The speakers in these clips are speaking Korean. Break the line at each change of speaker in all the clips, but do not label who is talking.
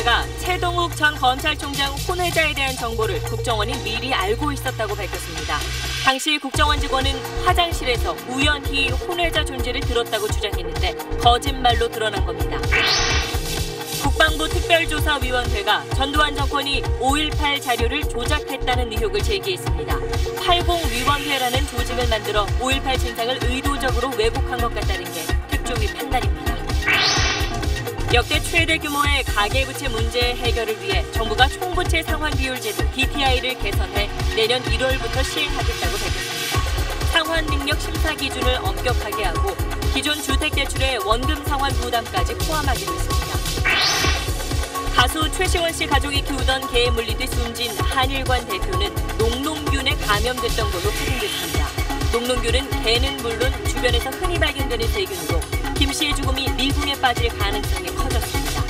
국정원위원회가 최동욱 전 검찰총장 혼외자에 대한 정보를 국정원이 미리 알고 있었다고 밝혔습니다. 당시 국정원 직원은 화장실에서 우연히 혼외자 존재를 들었다고 주장했는데 거짓말로 드러난 겁니다. 국방부 특별조사위원회가 전두환 정권이 5.18 자료를 조작했다는 의혹을 제기했습니다. 80위원회라는 조직을 만들어 5.18 진상을 의도적으로 왜곡한 것 같다는 게 특조위 판단입니다. 역대 최대 규모의 가계부채 문제 해결을 위해 정부가 총부채 상환 비율 제도 DTI를 개선해 내년 1월부터 시행하겠다고 밝혔습니다. 상환 능력 심사 기준을 엄격하게 하고 기존 주택대출의 원금 상환 부담까지 포함하기로 했습니다. 가수 최시원 씨 가족이 키우던 개에 물리듯 숨진 한일관 대표는 녹농균에 감염됐던 걸로 확인됐습니다. 녹농균은 개는 물론 주변에서 흔히 발견되는 세균으로 김 씨의 죽음이 미궁에 빠질 가능성이 커졌습니다.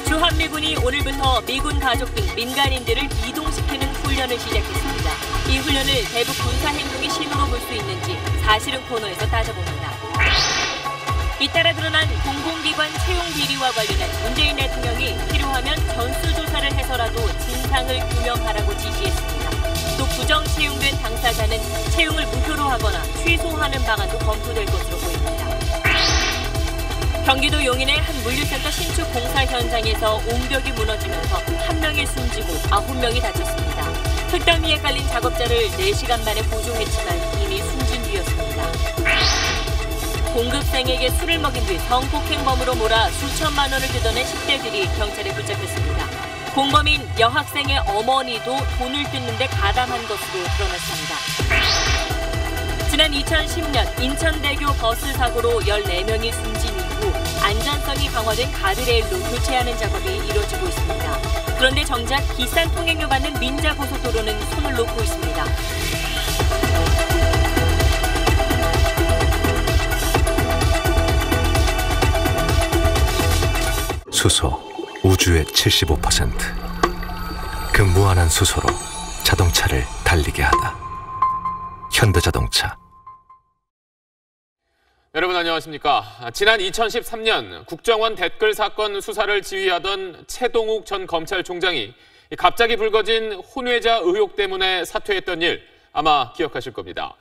주한미군이 오늘부터 미군 가족 등 민간인들을 이동시키는 훈련을 시작했습니다. 이 훈련을 대북 군사 행동의 신호로 볼 수 있는지 사실은 코너에서 따져봅니다. 잇따라 드러난 공공기관 채용 비리와 관련해 문재인 대통령이 필요하면 전수조사를 해서라도 진상을 규명하라고 지시했습니다. 또 부정 채용된 당사자는 채용을 무효로 하거나 취소하는 방안도 검토될 것으로 보입니다. 경기도 용인의 한 물류센터 신축 공사 현장에서 옹벽이 무너지면서 1명이 숨지고 9명이 다쳤습니다. 흙더미에 깔린 작업자를 4시간 만에 보조했지만 이미 숨진 뒤였습니다. 공급생에게 술을 먹인 뒤 성폭행범으로 몰아 수천만 원을 뜯어낸 10대들이 경찰에 붙잡혔습니다. 공범인 여학생의 어머니도 돈을 뜯는 데 가담한 것으로 드러났습니다. 지난 2010년 인천대교 버스 사고로 14명이 숨진 이후 안전성이 강화된 가드레일로 교체하는 작업이 이루어지고 있습니다. 그런데 정작 비싼 통행료 받는 민자고속도로는 손을 놓고 있습니다.
수소, 우주의 75%. 그 무한한 수소로 자동차를 달리게 하다. 현대자동차.
여러분 안녕하십니까. 지난 2013년 국정원 댓글 사건 수사를 지휘하던 최동욱 전 검찰총장이 갑자기 불거진 혼외자 의혹 때문에 사퇴했던 일 아마 기억하실 겁니다.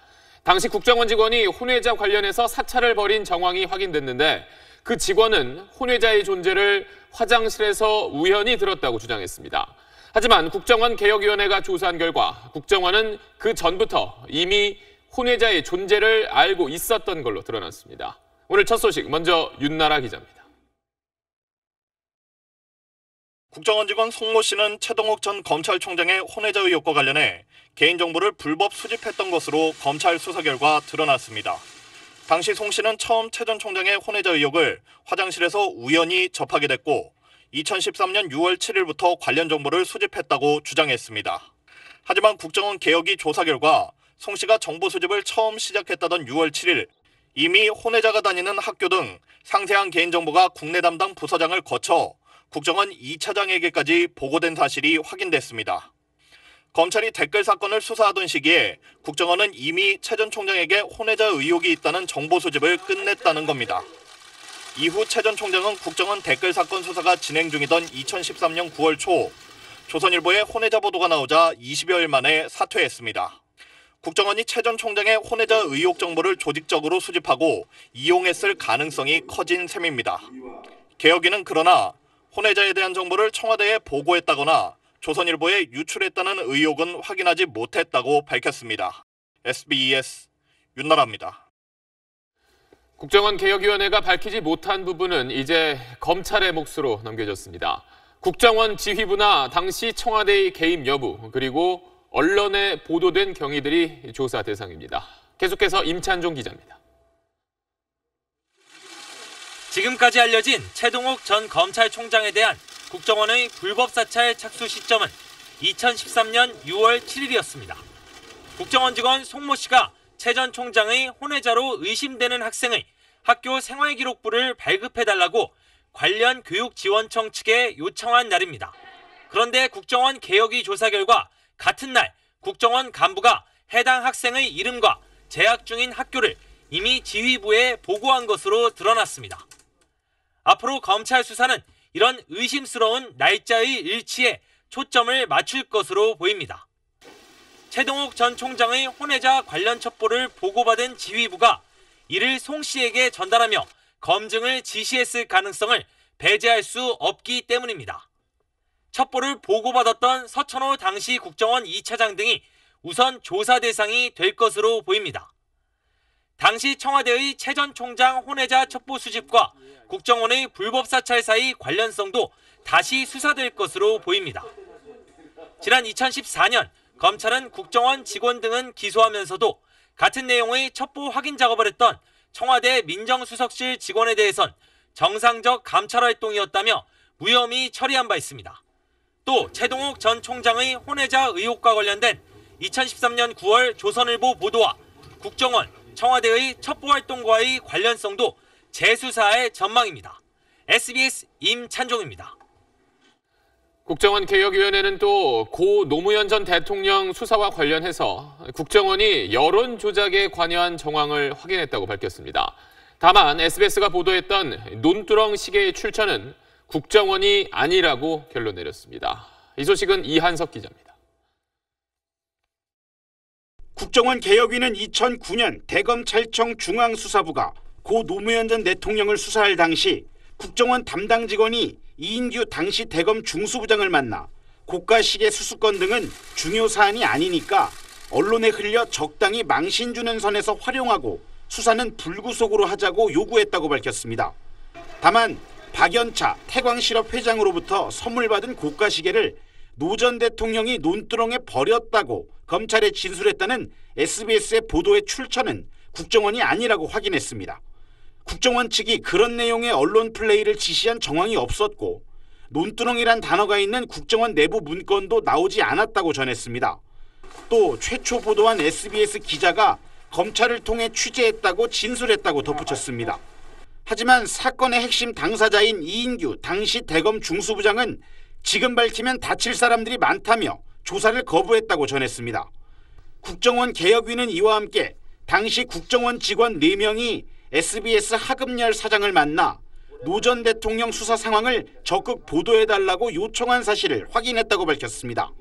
당시 국정원 직원이 혼외자 관련해서 사찰을 벌인 정황이 확인됐는데 그 직원은 혼외자의 존재를 화장실에서 우연히 들었다고 주장했습니다. 하지만 국정원 개혁위원회가 조사한 결과 국정원은 그 전부터 이미 혼외자의 존재를 알고 있었던 걸로 드러났습니다. 오늘 첫 소식 먼저 윤나라 기자입니다.
국정원 직원 송모 씨는 최동욱 전 검찰총장의 혼외자 의혹과 관련해 개인정보를 불법 수집했던 것으로 검찰 수사 결과 드러났습니다. 당시 송 씨는 처음 최 전 총장의 혼외자 의혹을 화장실에서 우연히 접하게 됐고 2013년 6월 7일부터 관련 정보를 수집했다고 주장했습니다. 하지만 국정원 개혁위 조사 결과 송 씨가 정보 수집을 처음 시작했다던 6월 7일 이미 혼외자가 다니는 학교 등 상세한 개인정보가 국내 담당 부서장을 거쳐 국정원 2차장에게까지 보고된 사실이 확인됐습니다. 검찰이 댓글 사건을 수사하던 시기에 국정원은 이미 최 전 총장에게 혼외자 의혹이 있다는 정보 수집을 끝냈다는 겁니다. 이후 최 전 총장은 국정원 댓글 사건 수사가 진행 중이던 2013년 9월 초 조선일보에 혼외자 보도가 나오자 20여일 만에 사퇴했습니다. 국정원이 최 전 총장의 혼외자 의혹 정보를 조직적으로 수집하고 이용했을 가능성이 커진 셈입니다. 개혁위는 그러나 혼외자에 대한 정보를 청와대에 보고했다거나 조선일보에 유출했다는 의혹은 확인하지 못했다고 밝혔습니다. SBS 윤나라입니다.
국정원 개혁위원회가 밝히지 못한 부분은 이제 검찰의 몫으로 넘겨졌습니다. 국정원 지휘부나 당시 청와대의 개입 여부 그리고 언론에 보도된 경위들이 조사 대상입니다. 계속해서 임찬종 기자입니다.
지금까지 알려진 최동욱 전 검찰총장에 대한 국정원의 불법 사찰 착수 시점은 2013년 6월 7일이었습니다. 국정원 직원 송모 씨가 최 전 총장의 혼외자로 의심되는 학생의 학교 생활기록부를 발급해달라고 관련 교육지원청 측에 요청한 날입니다. 그런데 국정원 개혁위 조사 결과 같은 날 국정원 간부가 해당 학생의 이름과 재학 중인 학교를 이미 지휘부에 보고한 것으로 드러났습니다. 앞으로 검찰 수사는 이런 의심스러운 날짜의 일치에 초점을 맞출 것으로 보입니다. 최동욱 전 총장의 혼외자 관련 첩보를 보고받은 지휘부가 이를 송 씨에게 전달하며 검증을 지시했을 가능성을 배제할 수 없기 때문입니다. 첩보를 보고받았던 서천호 당시 국정원 2차장 등이 우선 조사 대상이 될 것으로 보입니다. 당시 청와대의 최 전 총장 혼외자 첩보 수집과 국정원의 불법 사찰 사이 관련성도 다시 수사될 것으로 보입니다. 지난 2014년 검찰은 국정원 직원 등은 기소하면서도 같은 내용의 첩보 확인 작업을 했던 청와대 민정수석실 직원에 대해선 정상적 감찰 활동이었다며 무혐의 처리한 바 있습니다. 또 최동욱 전 총장의 혼외자 의혹과 관련된 2013년 9월 조선일보 보도와 국정원, 청와대의 첩보활동과의 관련성도 재수사할 전망입니다. SBS 임찬종입니다.
국정원 개혁위원회는 또 고 노무현 전 대통령 수사와 관련해서 국정원이 여론 조작에 관여한 정황을 확인했다고 밝혔습니다. 다만 SBS가 보도했던 논두렁 시계의 출처는 국정원이 아니라고 결론 내렸습니다. 이 소식은 이한석 기자입니다.
국정원 개혁위는 2009년 대검찰청 중앙수사부가 고 노무현 전 대통령을 수사할 당시 국정원 담당 직원이 이인규 당시 대검 중수부장을 만나 고가 시계 수수권 등은 중요 사안이 아니니까 언론에 흘려 적당히 망신 주는 선에서 활용하고 수사는 불구속으로 하자고 요구했다고 밝혔습니다. 다만 박연차 태광실업 회장으로부터 선물 받은 고가 시계를 노 전 대통령이 논두렁에 버렸다고 검찰에 진술했다는 SBS의 보도의 출처는 국정원이 아니라고 확인했습니다. 국정원 측이 그런 내용의 언론 플레이를 지시한 정황이 없었고 논두렁이란 단어가 있는 국정원 내부 문건도 나오지 않았다고 전했습니다. 또 최초 보도한 SBS 기자가 검찰을 통해 취재했다고 진술했다고 덧붙였습니다. 하지만 사건의 핵심 당사자인 이인규 당시 대검 중수부장은 지금 밝히면 다칠 사람들이 많다며 조사를 거부했다고 전했습니다. 국정원 개혁위는 이와 함께 당시 국정원 직원 4명이 SBS 하금열 사장을 만나 노 전 대통령 수사 상황을 적극 보도해달라고 요청한 사실을 확인했다고 밝혔습니다.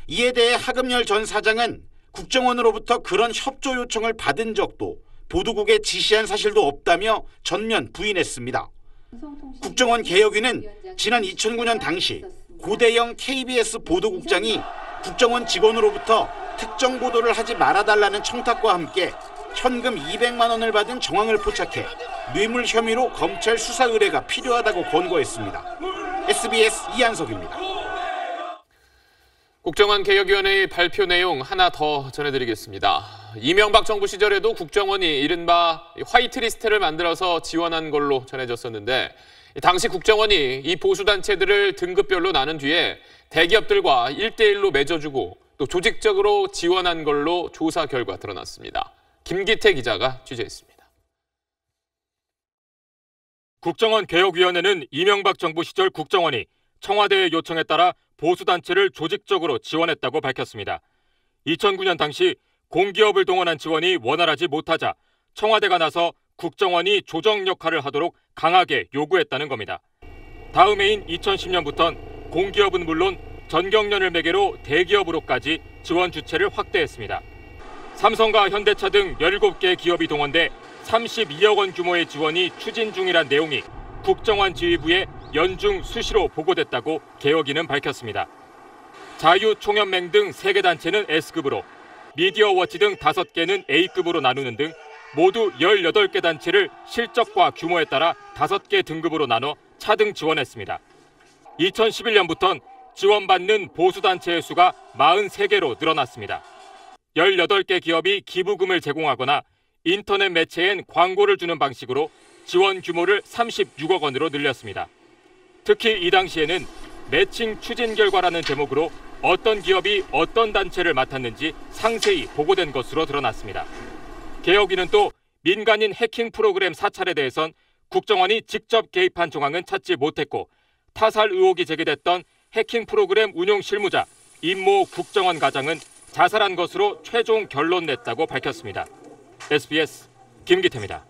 이에 대해 하금열 전 사장은 국정원으로부터 그런 협조 요청을 받은 적도 보도국에 지시한 사실도 없다며 전면 부인했습니다. 국정원 개혁위는 지난 2009년 당시 고대영 KBS 보도국장이 국정원 직원으로부터 특정 보도를 하지 말아달라는 청탁과 함께 현금 200만 원을 받은 정황을 포착해 뇌물 혐의로 검찰 수사 의뢰가 필요하다고 권고했습니다. SBS 이한석입니다.
국정원 개혁위원회의 발표 내용 하나 더 전해드리겠습니다. 이명박 정부 시절에도 국정원이 이른바 화이트리스트를 만들어서 지원한 걸로 전해졌었는데 당시 국정원이 이 보수단체들을 등급별로 나눈 뒤에 대기업들과 1대1로 맺어주고 또 조직적으로 지원한 걸로 조사 결과 드러났습니다. 김기태 기자가 취재했습니다.
국정원 개혁위원회는 이명박 정부 시절 국정원이 청와대의 요청에 따라 보수단체를 조직적으로 지원했다고 밝혔습니다. 2009년 당시 공기업을 동원한 지원이 원활하지 못하자 청와대가 나서 국정원이 조정 역할을 하도록 강하게 요구했다는 겁니다. 다음 해인 2010년부터는 공기업은 물론 전경련을 매개로 대기업으로까지 지원 주체를 확대했습니다. 삼성과 현대차 등 17개 기업이 동원돼 32억 원 규모의 지원이 추진 중이란 내용이 국정원 지휘부에 연중 수시로 보고됐다고 개혁위는 밝혔습니다. 자유총연맹 등 3개 단체는 S급으로, 미디어워치 등 5개는 A급으로 나누는 등 모두 18개 단체를 실적과 규모에 따라 5개 등급으로 나눠 차등 지원했습니다. 2011년부터는 지원받는 보수단체의 수가 43개로 늘어났습니다. 18개 기업이 기부금을 제공하거나 인터넷 매체엔 광고를 주는 방식으로 지원 규모를 36억 원으로 늘렸습니다. 특히 이 당시에는 매칭 추진 결과라는 제목으로 어떤 기업이 어떤 단체를 맡았는지 상세히 보고된 것으로 드러났습니다. 개혁위는 또 민간인 해킹 프로그램 사찰에 대해선 국정원이 직접 개입한 정황은 찾지 못했고 타살 의혹이 제기됐던 해킹 프로그램 운용 실무자 임모 국정원 과장은 자살한 것으로 최종 결론 냈다고 밝혔습니다. SBS 김기태입니다.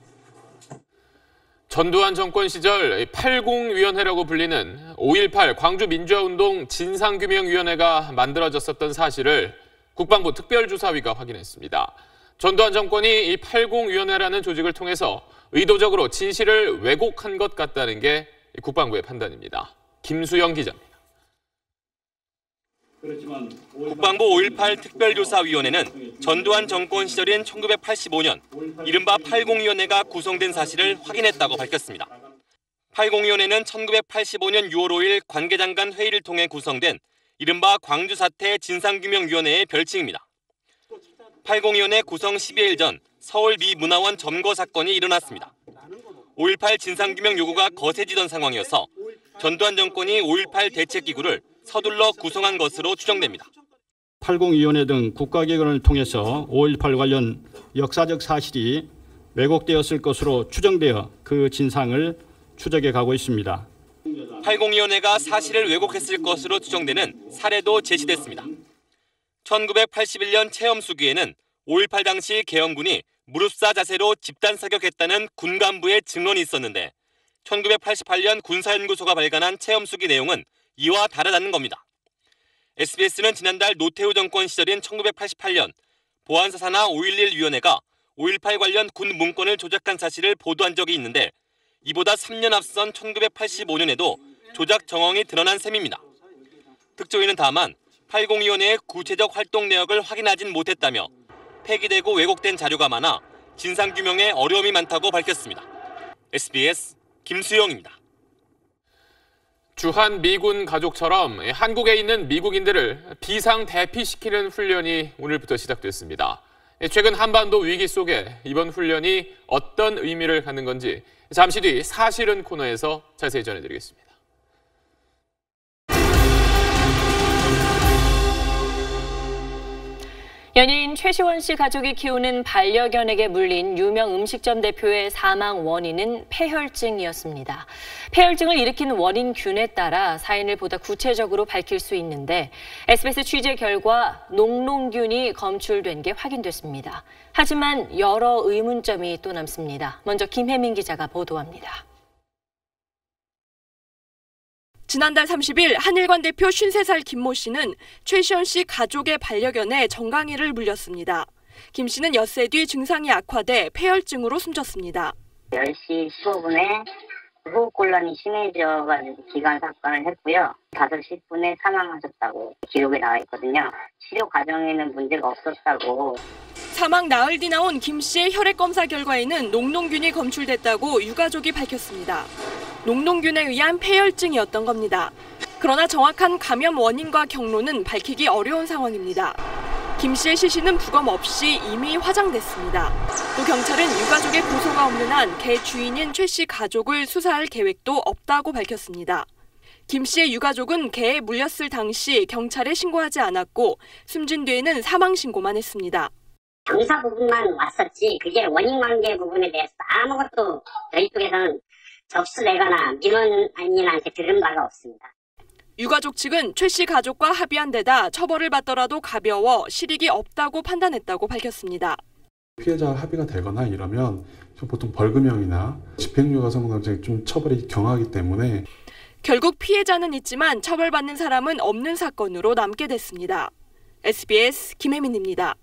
전두환 정권 시절 80위원회라고 불리는 5.18 광주민주화운동 진상규명위원회가 만들어졌었던 사실을 국방부 특별조사위가 확인했습니다. 전두환 정권이 이 80위원회라는 조직을 통해서 의도적으로 진실을 왜곡한 것 같다는 게 국방부의 판단입니다. 김수영 기자입니다.
국방부 5.18 특별조사위원회는 전두환 정권 시절인 1985년 이른바 80위원회가 구성된 사실을 확인했다고 밝혔습니다. 80위원회는 1985년 6월 5일 관계장관 회의를 통해 구성된 이른바 광주 사태 진상규명위원회의 별칭입니다. 80위원회 구성 12일 전 서울 미 문화원 점거 사건이 일어났습니다. 5.18 진상규명 요구가 거세지던 상황이어서 전두환 정권이 5.18 대책기구를 서둘러 구성한 것으로 추정됩니다.
80위원회 등 국가기관을 통해서 5.18 관련 역사적 사실이 왜곡되었을 것으로 추정되어 그 진상을 추적해 가고 있습니다.
80위원회가 사실을 왜곡했을 것으로 추정되는 사례도 제시됐습니다. 1981년 체험수기에는 5.18 당시 계엄군이 무릎사 자세로 집단 사격했다는 군 간부의 증언이 있었는데 1988년 군사연구소가 발간한 체험수기 내용은 이와 다르다는 겁니다. SBS는 지난달 노태우 정권 시절인 1988년 보안사사나 5.11위원회가 5.18 관련 군 문건을 조작한 사실을 보도한 적이 있는데 이보다 3년 앞선 1985년에도 조작 정황이 드러난 셈입니다. 특조위는 다만 80위원회의 구체적 활동 내역을 확인하진 못했다며 폐기되고 왜곡된 자료가 많아 진상규명에 어려움이 많다고 밝혔습니다. SBS 김수영입니다.
주한 미군 가족처럼 한국에 있는 미국인들을 비상 대피시키는 훈련이 오늘부터 시작됐습니다. 최근 한반도 위기 속에 이번 훈련이 어떤 의미를 갖는 건지 잠시 뒤 사실은 코너에서 자세히 전해드리겠습니다.
연예인 최시원 씨 가족이 키우는 반려견에게 물린 유명 음식점 대표의 사망 원인은 폐혈증이었습니다. 폐혈증을 일으키는 원인균에 따라 사인을 보다 구체적으로 밝힐 수 있는데 SBS 취재 결과 녹농균이 검출된 게 확인됐습니다. 하지만 여러 의문점이 또 남습니다. 먼저 김혜민 기자가 보도합니다.
지난달 30일 한일관 대표 53살 김모 씨는 최시원 씨 가족의 반려견에 정강이를 물렸습니다. 김 씨는 엿새 뒤 증상이 악화돼 폐혈증으로 숨졌습니다.
10시 15분에 호흡곤란이 심해져가지고 기관 사건을 했고요. 5시 10분에 사망하셨다고 기록에 나와 있거든요. 치료 과정에는 문제가 없었다고.
사망 나흘 뒤 나온 김 씨의 혈액 검사 결과에는 녹농균이 검출됐다고 유가족이 밝혔습니다. 녹농균에 의한 폐혈증이었던 겁니다. 그러나 정확한 감염 원인과 경로는 밝히기 어려운 상황입니다. 김 씨의 시신은 부검 없이 이미 화장됐습니다. 또 경찰은 유가족의 고소가 없는 한 개 주인인 최 씨 가족을 수사할 계획도 없다고 밝혔습니다. 김 씨의 유가족은 개에 물렸을 당시 경찰에 신고하지 않았고 숨진 뒤에는 사망 신고만 했습니다.
경사 부분만 왔었지 그게 원인 관계 부분에 대해서 아무것도 저희 쪽에서는 접수되거나 민원인한테 들은 바가 없습니다.
유가족 측은 최 씨 가족과 합의한 데다 처벌을 받더라도 가벼워 실익이 없다고 판단했다고 밝혔습니다.
피해자와 합의가 되거나 이러면 보통 벌금형이나 집행유예 성범죄 좀 처벌이 경하기 때문에
결국 피해자는 있지만 처벌받는 사람은 없는 사건으로 남게 됐습니다. SBS 김혜민입니다.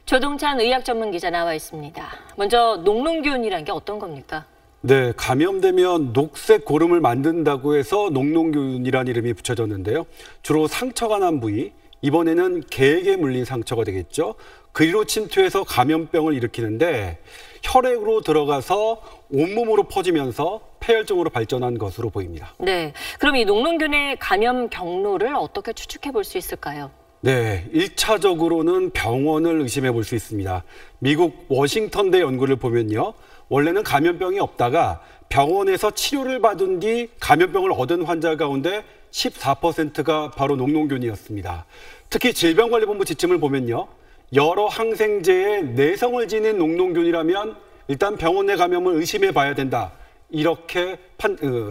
조동찬 의학 전문 기자 나와 있습니다. 먼저 녹농균이란 게 어떤 겁니까?
네, 감염되면 녹색 고름을 만든다고 해서 녹농균이라는 이름이 붙여졌는데요. 주로 상처가 난 부위, 이번에는 개에게 물린 상처가 되겠죠. 그리로 침투해서 감염병을 일으키는데 혈액으로 들어가서 온몸으로 퍼지면서 폐혈증으로 발전한 것으로 보입니다.
네, 그럼 이 녹농균의 감염 경로를 어떻게 추측해 볼 수 있을까요?
네, 1차적으로는 병원을 의심해 볼 수 있습니다. 미국 워싱턴대 연구를 보면요. 원래는 감염병이 없다가 병원에서 치료를 받은 뒤 감염병을 얻은 환자 가운데 14%가 바로 녹농균이었습니다. 특히 질병관리본부 지침을 보면요. 여러 항생제에 내성을 지닌 녹농균이라면 일단 병원 내 감염을 의심해 봐야 된다. 이렇게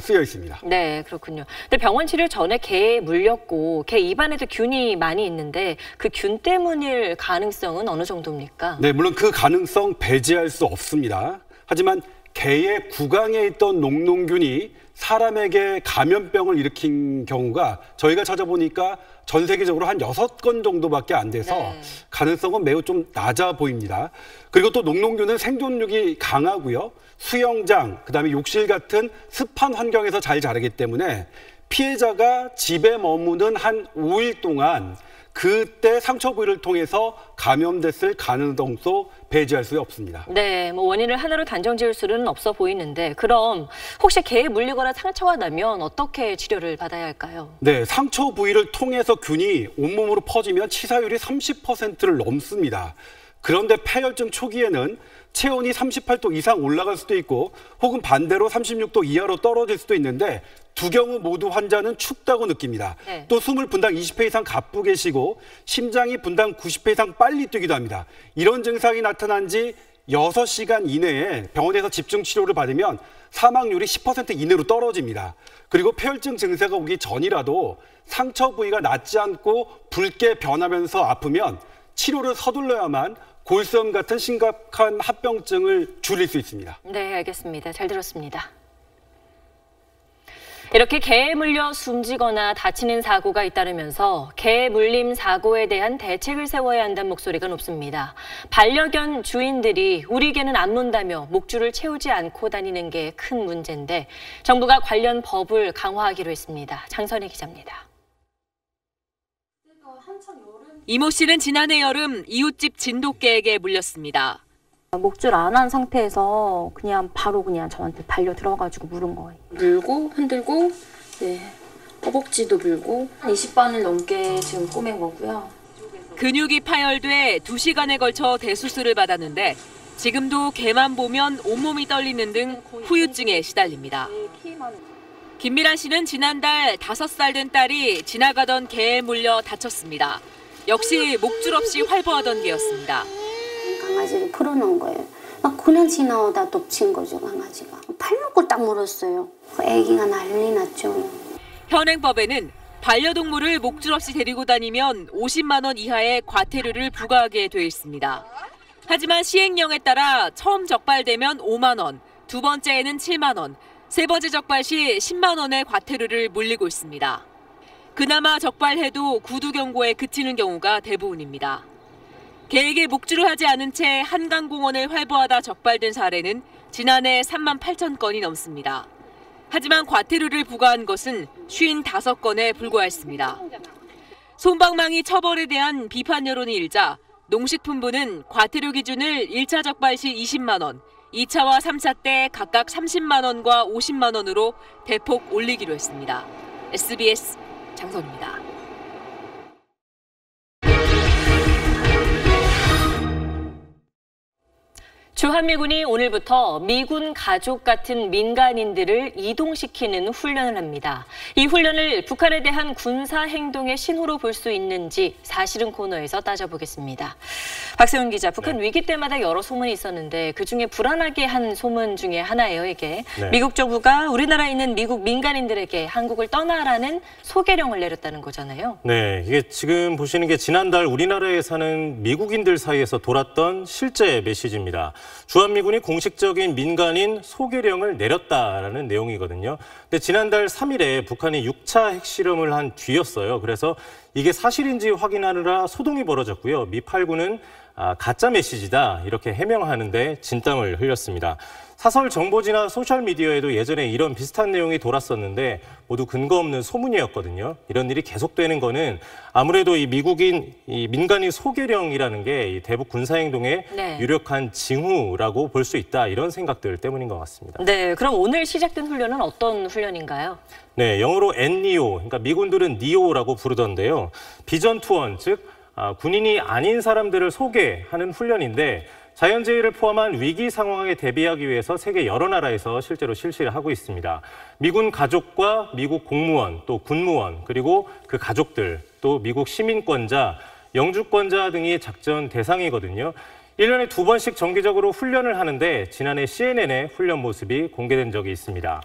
쓰여 있습니다.
네, 그렇군요. 근데 병원 치료 전에 개에 물렸고 개 입안에도 균이 많이 있는데 그 균 때문일 가능성은 어느 정도입니까?
네, 물론 그 가능성 배제할 수 없습니다. 하지만 개의 구강에 있던 녹농균이 사람에게 감염병을 일으킨 경우가 저희가 찾아보니까 전 세계적으로 한 6건 정도밖에 안 돼서 가능성은 매우 좀 낮아 보입니다. 그리고 또 녹농균은 생존력이 강하고요. 수영장, 그다음에 욕실 같은 습한 환경에서 잘 자라기 때문에 피해자가 집에 머무는 한 5일 동안 그때 상처 부위를 통해서 감염됐을 가능성도 배제할 수 없습니다.
네, 뭐 원인을 하나로 단정 지을 수는 없어 보이는데 그럼 혹시 개에 물리거나 상처가 나면 어떻게 치료를 받아야 할까요?
네, 상처 부위를 통해서 균이 온몸으로 퍼지면 치사율이 30%를 넘습니다. 그런데 폐혈증 초기에는 체온이 38도 이상 올라갈 수도 있고 혹은 반대로 36도 이하로 떨어질 수도 있는데 두 경우 모두 환자는 춥다고 느낍니다. 또 숨을 분당 20회 이상 가쁘게 쉬고 심장이 분당 90회 이상 빨리 뛰기도 합니다. 이런 증상이 나타난 지 6시간 이내에 병원에서 집중 치료를 받으면 사망률이 10% 이내로 떨어집니다. 그리고 폐혈증 증세가 오기 전이라도 상처 부위가 낫지 않고 붉게 변하면서 아프면 치료를 서둘러야만 골수염 같은 심각한 합병증을 줄일 수 있습니다.
네, 알겠습니다. 잘 들었습니다. 이렇게 개에 물려 숨지거나 다치는 사고가 잇따르면서 개 물림 사고에 대한 대책을 세워야 한다는 목소리가 높습니다. 반려견 주인들이 우리 개는 안 문다며 목줄을 채우지 않고 다니는 게 큰 문제인데 정부가 관련 법을 강화하기로 했습니다. 장선희 기자입니다.
이모 씨는 지난해 여름 이웃집 진돗개에게 물렸습니다.
목줄 안 한 상태에서 그냥 바로 저한테 달려 들어가지고 물은 거예요. 물고 흔들고 허벅지도 물고 20번을 넘게 지금 꼬맨 거고요.
근육이 파열돼 2시간에 걸쳐 대수술을 받았는데 지금도 개만 보면 온몸이 떨리는 등 후유증에 시달립니다. 김미란 씨는 지난달 5살 된 딸이 지나가던 개에 물려 다쳤습니다. 역시 목줄 없이 활보하던 개였습니다.
강아지를 풀어놓은 거예요. 막 그냥 지나오다 덮친 거죠, 강아지가. 팔 놓고 딱 물었어요. 애기가 난리 났죠.
현행법에는 반려동물을 목줄 없이 데리고 다니면 50만 원 이하의 과태료를 부과하게 돼 있습니다. 하지만 시행령에 따라 처음 적발되면 5만 원, 두 번째에는 7만 원, 세 번째 적발 시 10만 원의 과태료를 물리고 있습니다. 그나마 적발해도 구두 경고에 그치는 경우가 대부분입니다. 개에게 목줄을 하지 않은 채 한강공원을 활보하다 적발된 사례는 지난해 3만 8천 건이 넘습니다. 하지만 과태료를 부과한 것은 55건에 불과했습니다. 솜방망이 처벌에 대한 비판 여론이 일자 농식품부는 과태료 기준을 1차 적발 시 20만 원, 2차와 3차 때 각각 30만 원과 50만 원으로 대폭 올리기로 했습니다. SBS 장선입니다.
주한미군이 오늘부터 미군 가족 같은 민간인들을 이동시키는 훈련을 합니다. 이 훈련을 북한에 대한 군사 행동의 신호로 볼 수 있는지 사실은 코너에서 따져보겠습니다. 박세훈 기자, 북한 위기 때마다 여러 소문이 있었는데 그중에 불안하게 한 소문 중에 하나예요, 이게. 미국 정부가 우리나라에 있는 미국 민간인들에게 한국을 떠나라는 소개령을 내렸다는 거잖아요.
네, 이게 지금 보시는 게 지난달 우리나라에 사는 미국인들 사이에서 돌았던 실제 메시지입니다. 주한미군이 공식적인 민간인 소개령을 내렸다라는 내용이거든요. 근데 지난달 3일에 북한이 6차 핵실험을 한 뒤였어요. 그래서 이게 사실인지 확인하느라 소동이 벌어졌고요. 미 8군은 가짜 메시지다 이렇게 해명하는데 진땀을 흘렸습니다. 사설 정보지나 소셜미디어에도 예전에 이런 비슷한 내용이 돌았었는데 모두 근거 없는 소문이었거든요. 이런 일이 계속되는 거는 아무래도 이 미국인 이 민간인 소개령이라는 게 이 대북 군사행동의 유력한 징후라고 볼 수 있다 이런 생각들 때문인 것 같습니다.
네, 그럼 오늘 시작된 훈련은 어떤 훈련인가요?
네, 영어로 NEO, 그러니까 미군들은 NEO라고 부르던데요. 비전 투원, 즉 군인이 아닌 사람들을 소개하는 훈련인데 자연재해를 포함한 위기 상황에 대비하기 위해서 세계 여러 나라에서 실제로 실시를 하고 있습니다. 미군 가족과 미국 공무원, 또 군무원, 그리고 그 가족들, 또 미국 시민권자, 영주권자 등이 작전 대상이거든요. 1년에 2번씩 정기적으로 훈련을 하는데 지난해 CNN의 훈련 모습이 공개된 적이 있습니다.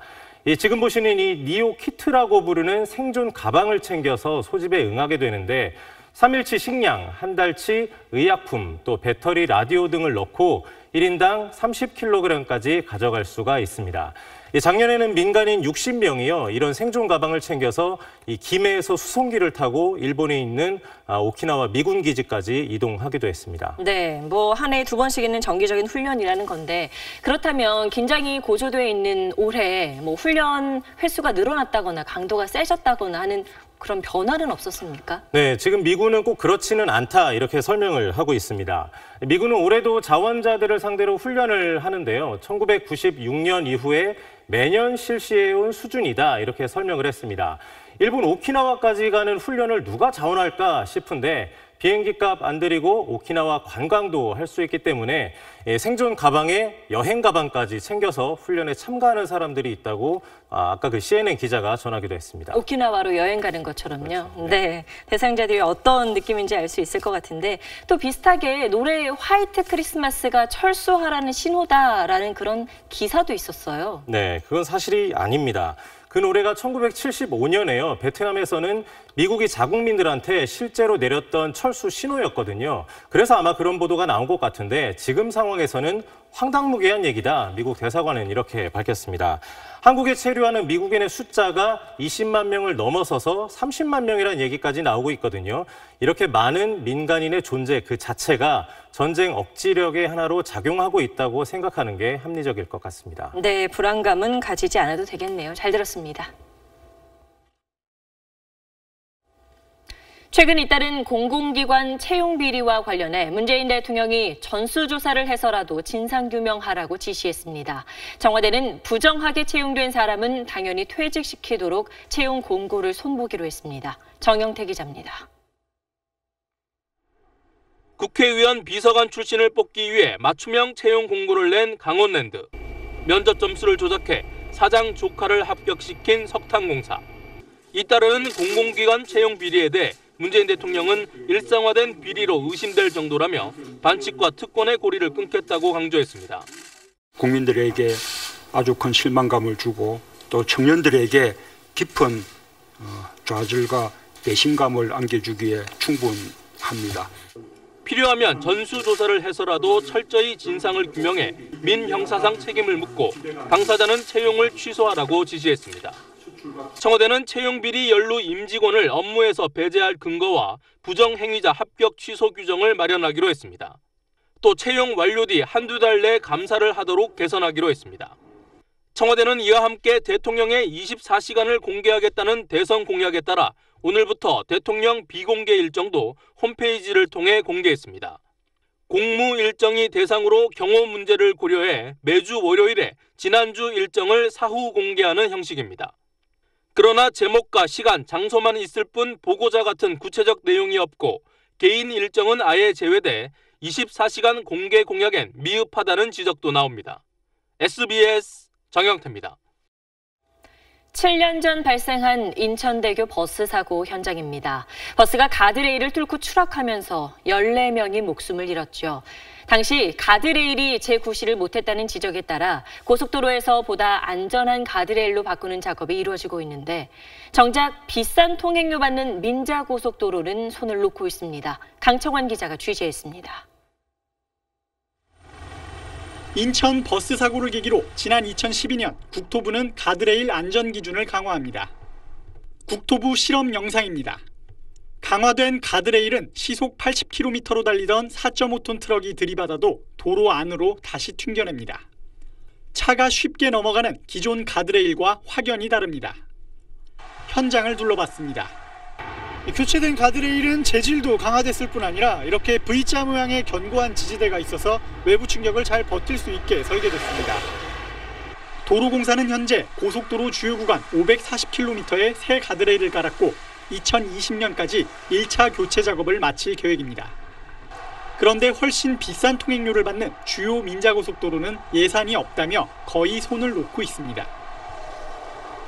지금 보시는 이 니오 키트라고 부르는 생존 가방을 챙겨서 소집에 응하게 되는데 3일치 식량, 한 달치 의약품, 또 배터리, 라디오 등을 넣고 1인당 30kg까지 가져갈 수가 있습니다. 작년에는 민간인 60명이요. 이런 생존 가방을 챙겨서 이 김해에서 수송기를 타고 일본에 있는 오키나와 미군 기지까지 이동하기도 했습니다.
네, 뭐 한 해에 2번씩 있는 정기적인 훈련이라는 건데 그렇다면 긴장이 고조돼 있는 올해 뭐 훈련 횟수가 늘어났다거나 강도가 세졌다거나 하는 그런 변화는 없었습니까?
네, 지금 미군은 꼭 그렇지는 않다 이렇게 설명을 하고 있습니다. 미군은 올해도 자원자들을 상대로 훈련을 하는데요. 1996년 이후에 매년 실시해온 수준이다 이렇게 설명을 했습니다. 일본 오키나와까지 가는 훈련을 누가 자원할까 싶은데 비행기값 안 들이고 오키나와 관광도 할 수 있기 때문에 생존 가방에 여행 가방까지 챙겨서 훈련에 참가하는 사람들이 있다고 아까 그 CNN 기자가 전하기도 했습니다.
오키나와로 여행 가는 것처럼요.
그렇죠.
네, 대상자들이 어떤 느낌인지 알 수 있을 것 같은데 또 비슷하게 노래 화이트 크리스마스가 철수하라는 신호다라는 그런 기사도 있었어요.
네, 그건 사실이 아닙니다. 그 노래가 1975년에요. 베트남에서는 미국이 자국민들한테 실제로 내렸던 철수 신호였거든요. 그래서 아마 그런 보도가 나온 것 같은데 지금 상황에서는 황당무계한 얘기다. 미국 대사관은 이렇게 밝혔습니다. 한국에 체류하는 미국인의 숫자가 20만 명을 넘어서서 30만 명이라는 얘기까지 나오고 있거든요. 이렇게 많은 민간인의 존재 그 자체가 전쟁 억지력의 하나로 작용하고 있다고 생각하는 게 합리적일 것 같습니다.
네, 불안감은 가지지 않아도 되겠네요. 잘 들었습니다. 최근 잇따른 공공기관 채용 비리와 관련해 문재인 대통령이 전수조사를 해서라도 진상규명하라고 지시했습니다. 청와대는 부정하게 채용된 사람은 당연히 퇴직시키도록 채용 공고를 손보기로 했습니다. 정영태 기자입니다.
국회의원 비서관 출신을 뽑기 위해 맞춤형 채용 공고를 낸 강원랜드. 면접 점수를 조작해 사장 조카를 합격시킨 석탄공사. 잇따르는 공공기관 채용 비리에 대해 문재인 대통령은 일상화된 비리로 의심될 정도라며 반칙과 특권의 고리를 끊겠다고 강조했습니다.
국민들에게 아주 큰 실망감을 주고 또 청년들에게 깊은 좌절과 배신감을 안겨주기에 충분합니다.
필요하면 전수조사를 해서라도 철저히 진상을 규명해 민형사상 책임을 묻고 당사자는 채용을 취소하라고 지시했습니다. 청와대는 채용비리 연루 임직원을 업무에서 배제할 근거와 부정행위자 합격 취소 규정을 마련하기로 했습니다. 또 채용 완료 뒤 한두 달 내 감사를 하도록 개선하기로 했습니다. 청와대는 이와 함께 대통령의 24시간을 공개하겠다는 대선 공약에 따라 오늘부터 대통령 비공개 일정도 홈페이지를 통해 공개했습니다. 공무 일정이 대상으로 경호 문제를 고려해 매주 월요일에 지난주 일정을 사후 공개하는 형식입니다. 그러나 제목과 시간, 장소만 있을 뿐 보고자 같은 구체적 내용이 없고 개인 일정은 아예 제외돼 24시간 공개 공약엔 미흡하다는 지적도 나옵니다. SBS 정영태입니다.
7년 전 발생한 인천대교 버스 사고 현장입니다. 버스가 가드레일을 뚫고 추락하면서 14명이 목숨을 잃었죠. 당시 가드레일이 재구시를 못했다는 지적에 따라 고속도로에서 보다 안전한 가드레일로 바꾸는 작업이 이루어지고 있는데 정작 비싼 통행료 받는 민자고속도로는 손을 놓고 있습니다. 강청환 기자가 취재했습니다.
인천 버스 사고를 계기로 지난 2012년 국토부는 가드레일 안전 기준을 강화합니다. 국토부 실험 영상입니다. 강화된 가드레일은 시속 80km로 달리던 4.5톤 트럭이 들이받아도 도로 안으로 다시 튕겨냅니다. 차가 쉽게 넘어가는 기존 가드레일과 확연히 다릅니다. 현장을 둘러봤습니다. 교체된 가드레일은 재질도 강화됐을 뿐 아니라 이렇게 V자 모양의 견고한 지지대가 있어서 외부 충격을 잘 버틸 수 있게 설계됐습니다. 도로공사는 현재 고속도로 주요 구간 540km에 새 가드레일을 깔았고 2020년까지 1차 교체 작업을 마칠 계획입니다. 그런데 훨씬 비싼 통행료를 받는 주요 민자고속도로는 예산이 없다며 거의 손을 놓고 있습니다.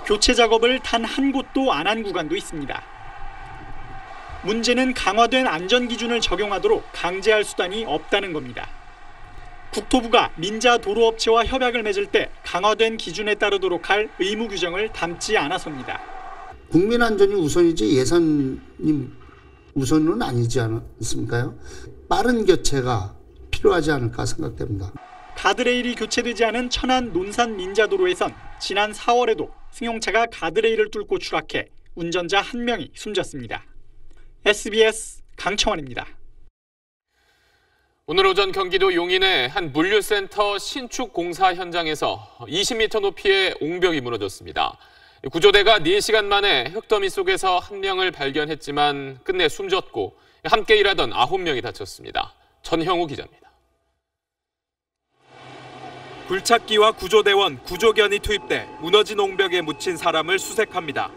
교체 작업을 단 한 곳도 안 한 구간도 있습니다. 문제는 강화된 안전기준을 적용하도록 강제할 수단이 없다는 겁니다. 국토부가 민자도로업체와 협약을 맺을 때 강화된 기준에 따르도록 할 의무 규정을 담지 않아서입니다.
국민 안전이 우선이지 예산이 우선은 아니지 않습니까요? 빠른 교체가 필요하지 않을까 생각됩니다.
가드레일이 교체되지 않은 천안 논산 민자도로에선 지난 4월에도 승용차가 가드레일을 뚫고 추락해 운전자 1명이 숨졌습니다. SBS 강청원입니다.
오늘 오전 경기도 용인의 한 물류센터 신축 공사 현장에서 20m 높이의 옹벽이 무너졌습니다. 구조대가 4시간 만에 흙더미 속에서 1명을 발견했지만 끝내 숨졌고 함께 일하던 9명이 다쳤습니다. 전형우 기자입니다.
굴착기와 구조대원, 구조견이 투입돼 무너진 옹벽에 묻힌 사람을 수색합니다.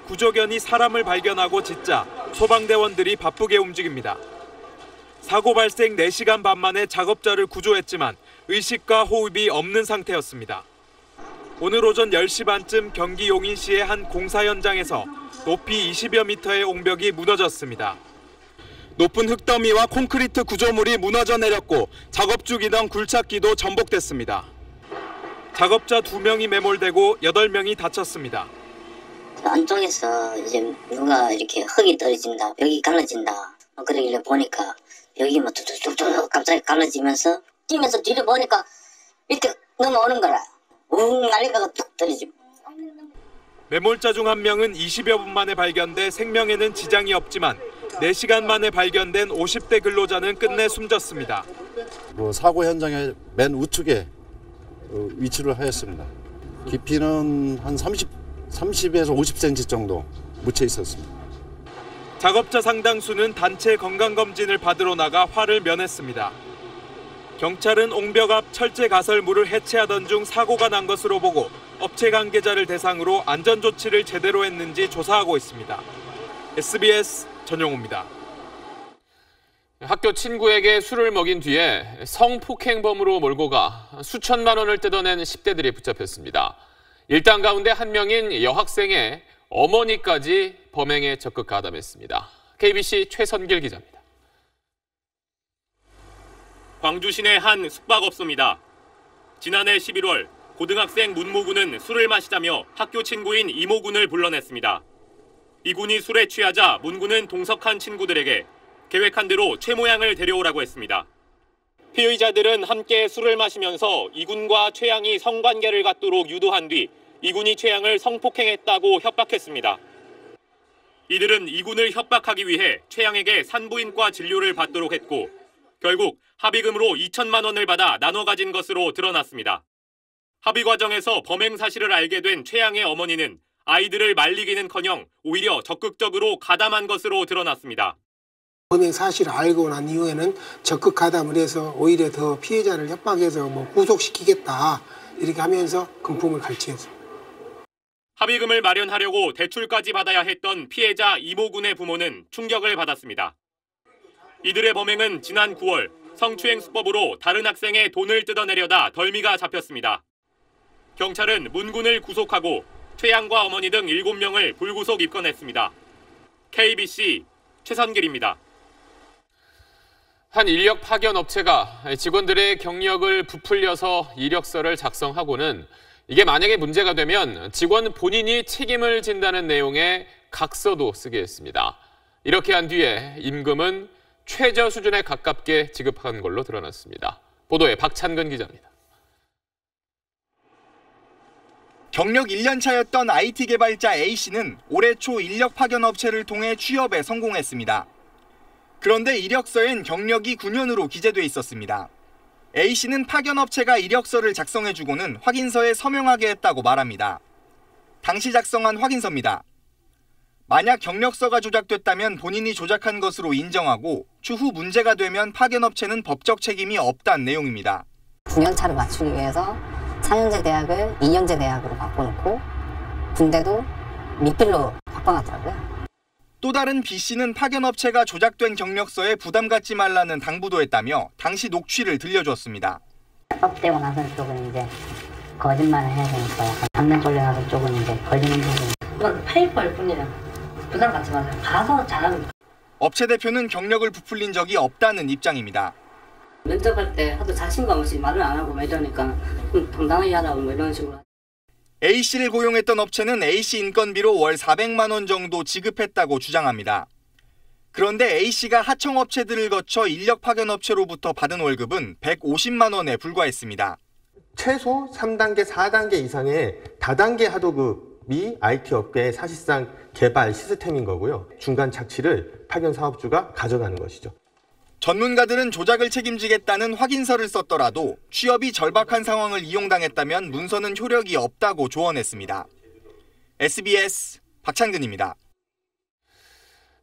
구조견이 사람을 발견하고 짓자 소방대원들이 바쁘게 움직입니다. 사고 발생 4시간 반 만에 작업자를 구조했지만 의식과 호흡이 없는 상태였습니다. 오늘 오전 10시 반쯤 경기 용인시의 한 공사 현장에서 높이 20여 미터의 옹벽이 무너졌습니다. 높은 흙더미와 콘크리트 구조물이 무너져 내렸고 작업 중이던 굴착기도 전복됐습니다. 작업자 2명이 매몰되고 8명이 다쳤습니다.
안쪽에서 이제 누가 이렇게 흙이 떨어진다, 벽이 갈라진다 그러길래 보니까 벽이 뭐 툭툭툭툭 갑자기 갈라지면서 뛰면서 뒤로 보니까 이렇게 넘어오는 거라. 웅 날리다가 툭 떨어지고.
매몰자 중 1명은 20여 분 만에 발견돼 생명에는 지장이 없지만 4시간 만에 발견된 50대 근로자는 끝내 숨졌습니다.
사고 현장의 맨 우측에 위치를 하였습니다. 깊이는 한 30에서 50cm 정도 묻혀 있었습니다.
작업자 상당수는 단체 건강검진을 받으러 나가 화를 면했습니다. 경찰은 옹벽 앞 철제 가설물을 해체하던 중 사고가 난 것으로 보고 업체 관계자를 대상으로 안전조치를 제대로 했는지 조사하고 있습니다. SBS 전용우입니다.
학교 친구에게 술을 먹인 뒤에 성폭행범으로 몰고 가 수천만 원을 뜯어낸 10대들이 붙잡혔습니다. 일당 가운데 한 명인 여학생의 어머니까지 범행에 적극 가담했습니다. KBC 최선길 기자입니다.
광주 시내 한 숙박업소입니다. 지난해 11월 고등학생 문모군은 술을 마시자며 학교 친구인 이모군을 불러냈습니다. 이 군이 술에 취하자 문군은 동석한 친구들에게 계획한 대로 최 모양을 데려오라고 했습니다. 피의자들은 함께 술을 마시면서 이 군과 최 양이 성관계를 갖도록 유도한 뒤 이 군이 최 양을 성폭행했다고 협박했습니다. 이들은 이 군을 협박하기 위해 최 양에게 산부인과 진료를 받도록 했고 결국 합의금으로 2천만 원을 받아 나눠 가진 것으로 드러났습니다. 합의 과정에서 범행 사실을 알게 된 최 양의 어머니는 아이들을 말리기는커녕 오히려 적극적으로 가담한 것으로 드러났습니다.
범행 사실을 알고 난 이후에는 적극 가담을 해서 오히려 더 피해자를 협박해서 구속시키겠다 이렇게 하면서 금품을 갈취했습니다.
합의금을 마련하려고 대출까지 받아야 했던 피해자 이모군의 부모는 충격을 받았습니다. 이들의 범행은 지난 9월 성추행 수법으로 다른 학생의 돈을 뜯어내려다 덜미가 잡혔습니다. 경찰은 문군을 구속하고 최 양과 어머니 등 7명을 불구속 입건했습니다. KBC 최선길입니다.
한 인력 파견 업체가 직원들의 경력을 부풀려서 이력서를 작성하고는 이게 만약에 문제가 되면 직원 본인이 책임을 진다는 내용의 각서도 쓰게 했습니다. 이렇게 한 뒤에 임금은 최저 수준에 가깝게 지급한 걸로 드러났습니다. 보도에 박찬근 기자입니다.
경력 1년 차였던 IT 개발자 A씨는 올해 초 인력 파견 업체를 통해 취업에 성공했습니다. 그런데 이력서엔 경력이 9년으로 기재돼 있었습니다. A씨는 파견 업체가 이력서를 작성해주고는 확인서에 서명하게 했다고 말합니다. 당시 작성한 확인서입니다. 만약 경력서가 조작됐다면 본인이 조작한 것으로 인정하고 추후 문제가 되면 파견 업체는 법적 책임이 없다는 내용입니다.
9년차를 맞추기 위해서 4년제 대학을 2년제 대학으로 바꿔놓고 군대도 밑빌로 바꿔놨더라고요.
또 다른 B씨는 파견 업체가 조작된 경력서에 부담 갖지 말라는 당부도 했다며 당시 녹취를 들려주었습니다.
법되고 나서 쪽은 이제 거짓말을 해야 되니까 약간 담배 걸려나서 쪽은 이제 걸리는 부분. 페이퍼일 뿐이라 부담 갖지 마세요. 가서 잘하면.
업체 대표는 경력을 부풀린 적이 없다는 입장입니다.
면접할 때 하도 자신감 없이 말을 안 하고 이러니까 좀 당당하게 하라고 이런 식으로.
A씨를 고용했던 업체는 A씨 인건비로 월 400만 원 정도 지급했다고 주장합니다. 그런데 A씨가 하청업체들을 거쳐 인력 파견 업체로부터 받은 월급은 150만 원에 불과했습니다.
최소 3단계, 4단계 이상의 다단계 하도급이 IT 업계의 사실상 개발 시스템인 거고요. 중간 착취를 파견 사업주가 가져가는 것이죠.
전문가들은 조작을 책임지겠다는 확인서를 썼더라도 취업이 절박한 상황을 이용당했다면 문서는 효력이 없다고 조언했습니다. SBS 박찬근입니다.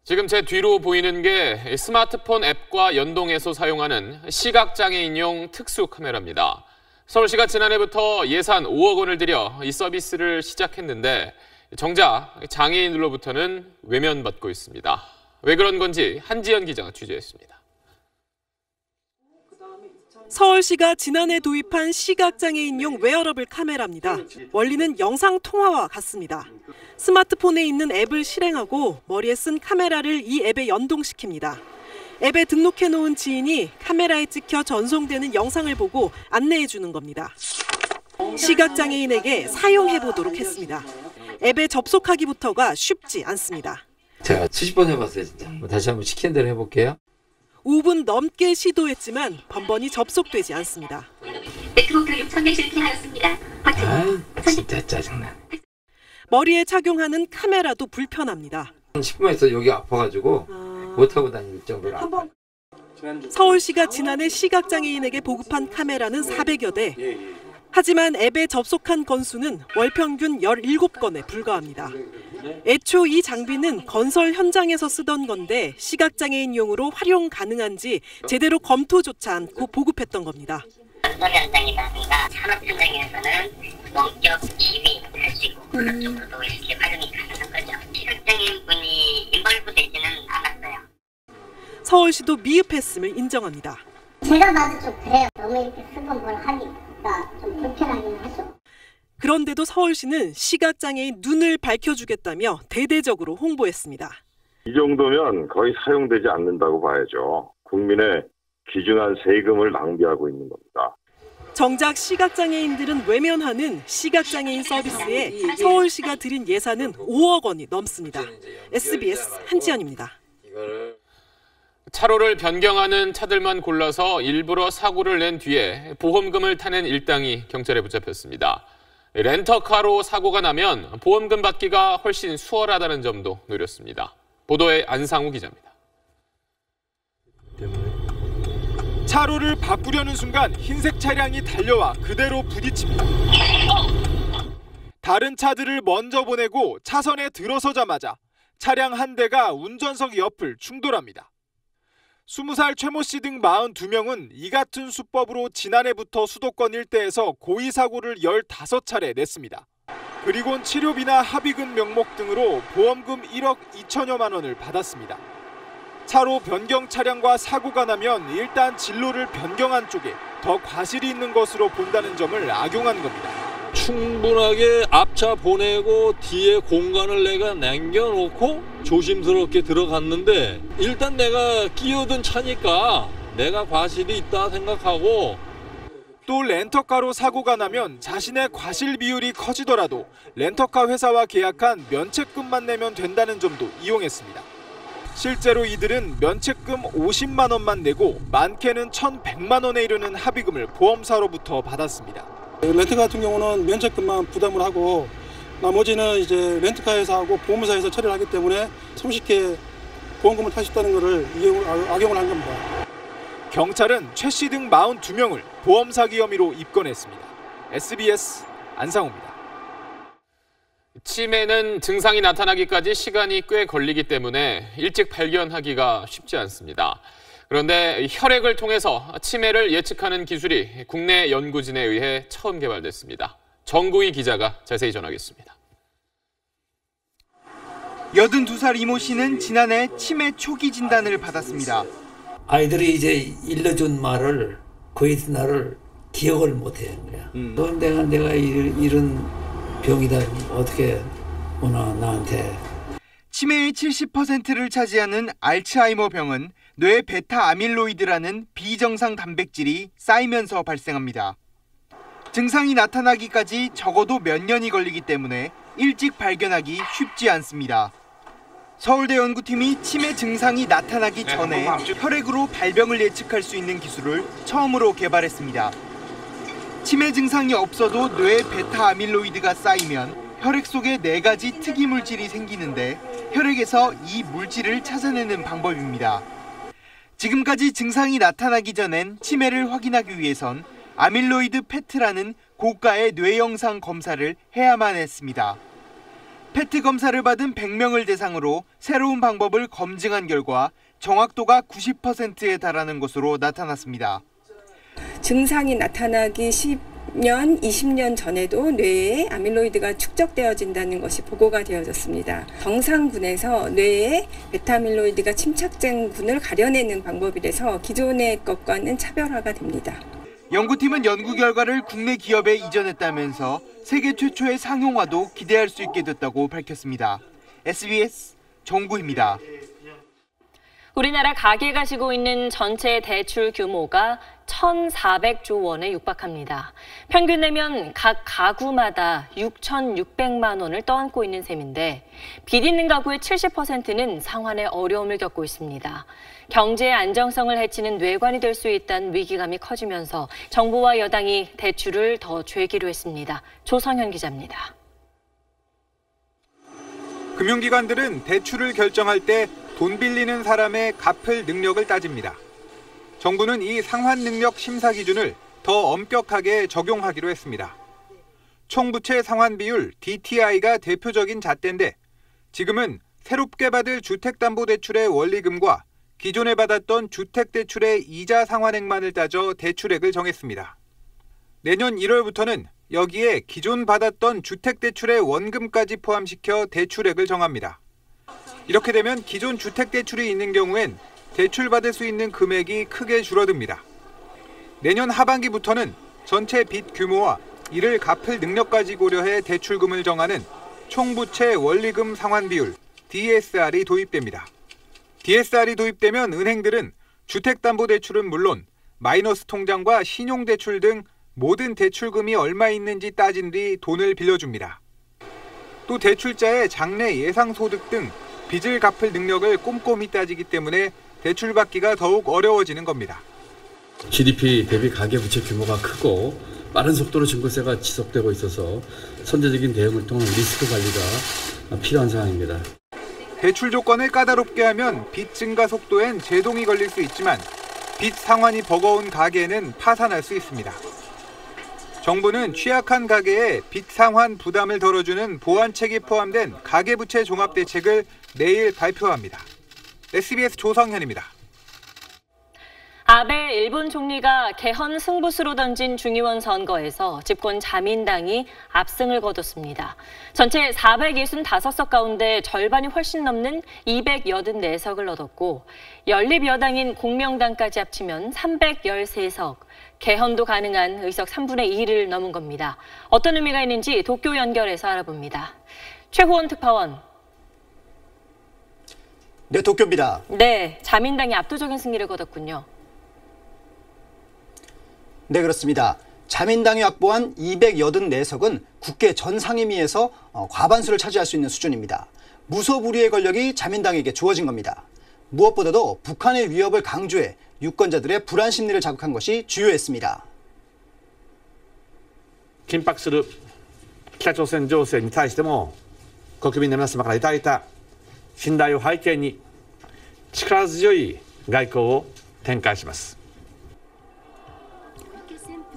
지금 제 뒤로 보이는 게 스마트폰 앱과 연동해서 사용하는 시각장애인용 특수 카메라입니다. 서울시가 지난해부터 예산 5억 원을 들여 이 서비스를 시작했는데 정작 장애인들로부터는 외면받고 있습니다. 왜 그런 건지 한지연 기자가 취재했습니다.
서울시가 지난해 도입한 시각장애인용 웨어러블 카메라입니다. 원리는 영상통화와 같습니다. 스마트폰에 있는 앱을 실행하고 머리에 쓴 카메라를 이 앱에 연동시킵니다. 앱에 등록해놓은 지인이 카메라에 찍혀 전송되는 영상을 보고 안내해주는 겁니다. 시각장애인에게 사용해보도록 했습니다. 앱에 접속하기부터가 쉽지 않습니다.
제가 수십 번 해봤어요, 진짜. 다시 한번 시키는 대로 해볼게요.
5분 넘게 시도했지만 번번이 접속되지 않습니다.
네트워크 요청에 실패하였습니다. 진짜 짜증나.
머리에 착용하는 카메라도 불편합니다.
10분만 있어 여기 아파가지고 못하고 다닐 정도로 아파.
서울시가 지난해 시각장애인에게 보급한 카메라는 400여 대. 하지만 앱에 접속한 건수는 월 평균 17건에 불과합니다. 애초 이 장비는 건설 현장에서 쓰던 건데 시각장애인용으로 활용 가능한지 제대로 검토조차 않고 보급했던 겁니다.
건설 현장이라든가 산업 현장에서는 원격 지휘할 수 있고 그런 쪽으로도 이렇게 활용이 가능한 거죠. 시각장애인분이 인벌브 되지는 않았어요.
서울시도 미흡했음을 인정합니다.
제가 봐도 좀 그래요. 너무 이렇게 쓰던 걸 하니까 좀 불편하긴 하죠.
그런데도 서울시는 시각장애인 눈을 밝혀주겠다며 대대적으로 홍보했습니다.
이 정도면 거의 사용되지 않는다고 봐야죠. 국민의 귀중한 세금을 낭비하고 있는 겁니다.
정작 시각장애인들은 외면하는 시각장애인 서비스에 서울시가 들인 예산은 5억 원이 넘습니다. SBS 한지연입니다.
차로를 변경하는 차들만 골라서 일부러 사고를 낸 뒤에 보험금을 타낸 일당이 경찰에 붙잡혔습니다. 렌터카로 사고가 나면 보험금 받기가 훨씬 수월하다는 점도 노렸습니다. 보도에 안상우 기자입니다.
차로를 바꾸려는 순간 흰색 차량이 달려와 그대로 부딪힙니다. 다른 차들을 먼저 보내고 차선에 들어서자마자 차량 한 대가 운전석 옆을 충돌합니다. 20살 최모 씨 등 42명은 이 같은 수법으로 지난해부터 수도권 일대에서 고의 사고를 15차례 냈습니다. 그리곤 치료비나 합의금 명목 등으로 보험금 1억 2천여만 원을 받았습니다. 차로 변경 차량과 사고가 나면 일단 진로를 변경한 쪽에 더 과실이 있는 것으로 본다는 점을 악용한 겁니다.
충분하게 앞차 보내고 뒤에 공간을 내가 남겨놓고 조심스럽게 들어갔는데 일단 내가 끼어든 차니까 내가 과실이 있다 생각하고
또 렌터카로 사고가 나면 자신의 과실 비율이 커지더라도 렌터카 회사와 계약한 면책금만 내면 된다는 점도 이용했습니다. 실제로 이들은 면책금 50만 원만 내고 많게는 1,100만 원에 이르는 합의금을 보험사로부터 받았습니다.
렌트카 같은 경우는 면책금만 부담을 하고 나머지는 이제 렌트카 회사하고 보험사에서 처리를 하기 때문에 손쉽게 보험금을 탈 수 있다는 것을 악용을 한 겁니다.
경찰은 최 씨 등 42명을 보험 사기 혐의로 입건했습니다. SBS 안상우입니다.
치매는 증상이 나타나기까지 시간이 꽤 걸리기 때문에 일찍 발견하기가 쉽지 않습니다. 그런데 혈액을 통해서 치매를 예측하는 기술이 국내 연구진에 의해 처음 개발됐습니다. 정구희 기자가 자세히 전하겠습니다.
82살 이모 씨는 지난해 치매 초기 진단을 받았습니다.
아이들이 이제 일러준 말을 거의 날을 기억을 못해. 또 내가 이런 병이다 어떻게 오나 나한테.
치매의 70%를 차지하는 알츠하이머 병은 뇌 베타 아밀로이드라는 비정상 단백질이 쌓이면서 발생합니다. 증상이 나타나기까지 적어도 몇 년이 걸리기 때문에 일찍 발견하기 쉽지 않습니다. 서울대 연구팀이 치매 증상이 나타나기 전에 혈액으로 발병을 예측할 수 있는 기술을 처음으로 개발했습니다. 치매 증상이 없어도 뇌에 베타 아밀로이드가 쌓이면 혈액 속에 4가지 특이 물질이 생기는데 혈액에서 이 물질을 찾아내는 방법입니다. 지금까지 증상이 나타나기 전엔 치매를 확인하기 위해선 아밀로이드 PET라는 고가의 뇌 영상 검사를 해야만 했습니다. PET 검사를 받은 100명을 대상으로 새로운 방법을 검증한 결과 정확도가 90%에 달하는 것으로 나타났습니다.
증상이 나타나기 10년, 20년 전에도 뇌에 아밀로이드가 축적되어진다는 것이 보고가 되어졌습니다. 정상군에서 뇌에 베타아밀로이드가 침착된 군을 가려내는 방법이라서 기존의 것과는 차별화가 됩니다.
연구팀은 연구 결과를 국내 기업에 이전했다면서 세계 최초의 상용화도 기대할 수 있게 됐다고 밝혔습니다. SBS 정구입니다.
우리나라 가계가 지고 있는 전체 대출 규모가 1,400조 원에 육박합니다. 평균 내면 각 가구마다 6,600만 원을 떠안고 있는 셈인데 빚 있는 가구의 70%는 상환에 어려움을 겪고 있습니다. 경제의 안정성을 해치는 뇌관이 될 수 있다는 위기감이 커지면서 정부와 여당이 대출을 더 줄이기로 했습니다. 조성현 기자입니다.
금융기관들은 대출을 결정할 때 돈 빌리는 사람의 갚을 능력을 따집니다. 정부는 이 상환 능력 심사 기준을 더 엄격하게 적용하기로 했습니다. 총부채 상환 비율 DTI가 대표적인 잣대인데 지금은 새롭게 받을 주택담보대출의 원리금과 기존에 받았던 주택대출의 이자 상환액만을 따져 대출액을 정했습니다. 내년 1월부터는 여기에 기존 받았던 주택대출의 원금까지 포함시켜 대출액을 정합니다. 이렇게 되면 기존 주택대출이 있는 경우엔 대출받을 수 있는 금액이 크게 줄어듭니다. 내년 하반기부터는 전체 빚 규모와 이를 갚을 능력까지 고려해 대출금을 정하는 총부채 원리금 상환 비율 DSR이 도입됩니다. DSR이 도입되면 은행들은 주택담보대출은 물론 마이너스 통장과 신용대출 등 모든 대출금이 얼마 있는지 따진 뒤 돈을 빌려줍니다. 또 대출자의 장래 예상소득 등 빚을 갚을 능력을 꼼꼼히 따지기 때문에 대출받기가 더욱 어려워지는 겁니다.
GDP 대비 가계부채 규모가 크고 빠른 속도로 증권세가 지속되고 있어서 선제적인 대응을 통한 리스크 관리가 필요한 상황입니다.
대출 조건을 까다롭게 하면 빚 증가 속도엔 제동이 걸릴 수 있지만 빚 상환이 버거운 가계는 파산할 수 있습니다. 정부는 취약한 가계에 빚 상환 부담을 덜어주는 보완책이 포함된 가계부채 종합대책을 내일 발표합니다. SBS 조성현입니다.
아베 일본 총리가 개헌 승부수로 던진 중의원 선거에서 집권 자민당이 압승을 거뒀습니다. 전체 465석 가운데 절반이 훨씬 넘는 284석을 얻었고 연립여당인 공명당까지 합치면 313석, 개헌도 가능한 의석 3분의 2를 넘은 겁니다. 어떤 의미가 있는지 도쿄 연결해서 알아봅니다. 최호원 특파원.
네, 도쿄입니다.
네, 자민당이 압도적인 승리를 거뒀군요.
네, 그렇습니다. 자민당이 확보한 284석은 국회 전 상임위에서 과반수를 차지할 수 있는 수준입니다. 무소불위의 권력이 자민당에게 주어진 겁니다. 무엇보다도 북한의 위협을 강조해 유권자들의 불안 심리를 자극한 것이 주요했습니다.
緊迫する北朝鮮情勢に対しても国民の皆様からいただいた信頼を背景に力強い外交を展開します。